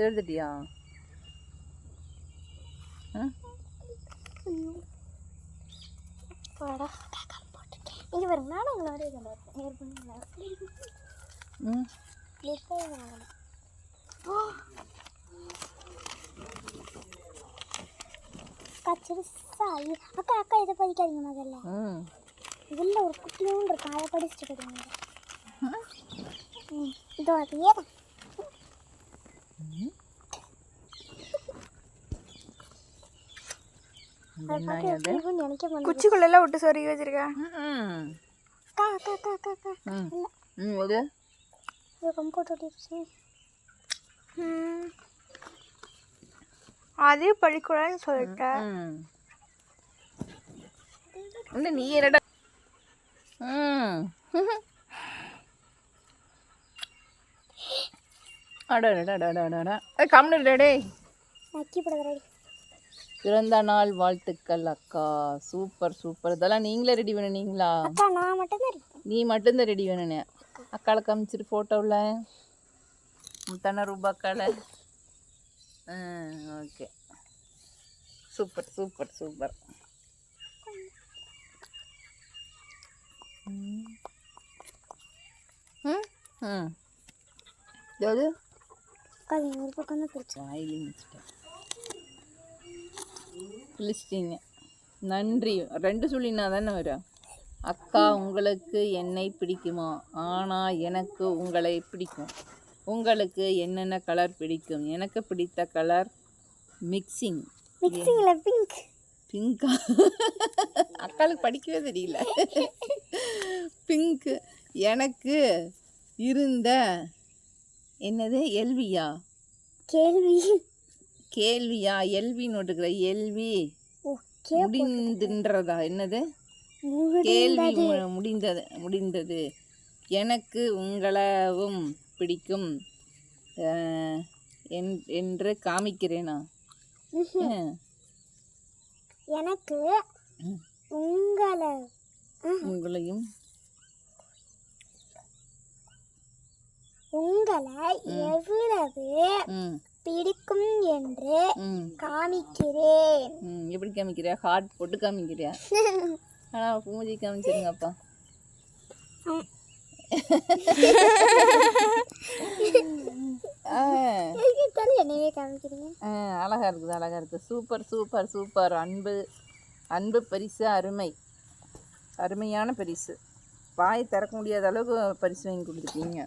எழுதிட்டியா? இங்கே வரும். நானும் உங்களோட அக்கா அக்கா இதை படிக்காதீங்க முதல்ல. இதில் ஒரு குட்டியும் இருக்கு, அதை படிச்சுட்டு போடுங்க. இதோ அது ஏன் குச்சிக்குள்ள விட்டு சொருகி வச்சிருக்கேன். அதே படிக்கூடாதுன்னு சொல்லிட்டேன். நீ என்னடா பிறந்த நாள் வாழ்த்துக்கள் அக்கா. Super super. இதெல்லாம் நீங்களே ரெடி பண்ணுனீங்களா? நீ மட்டும்தான் ரெடி பண்ணனே. அக்காளை காமிச்சிட்டு ஃபோட்டோவில் முத்தான ரூபாக்கால. Okay super super super. எது ஒரு பக்கம் தான் பிடிச்சிட்டீங்க. நன்றி. 2 சொல்லினா தானே வரும். அக்கா உங்களுக்கு என்னை பிடிக்குமா? ஆனால் எனக்கு உங்களை பிடிக்கும். உங்களுக்கு என்னென்ன கலர் பிடிக்கும்? எனக்கு பிடித்த கலர் மிக்சிங். பிங்க். பிங்கா? அக்காளுக்கு படிக்கவே தெரியல. பிங்க். எனக்கு இருந்த என்னது எல்வியா? கேள்வியா? எல்வின்னு ஓட்டுக்கிற. எல்வி முடிந்துன்றதா? என்னது கேள்வி முடிந்தது. எனக்கு உங்களவும் பிடிக்கும் என்று காமிக்கிறேனா? எனக்கு உங்களையும் உங்களை எவ்வளவு பிடிக்கும் என்று காமிக்கிறேன். எப்படி காமிக்கிறியா? ஹார்ட் போட்டு காமிக்கிறியா? ஆனால் பூஜை காமிச்சிருங்கப்பா. அழகா இருக்குது அழகா இருக்குது. Super super super. அன்பு பரிசு அருமையான பரிசு. வாய் திறக்க முடியாத அளவுக்கு பரிசு வாங்கி கொடுத்துருக்கீங்க.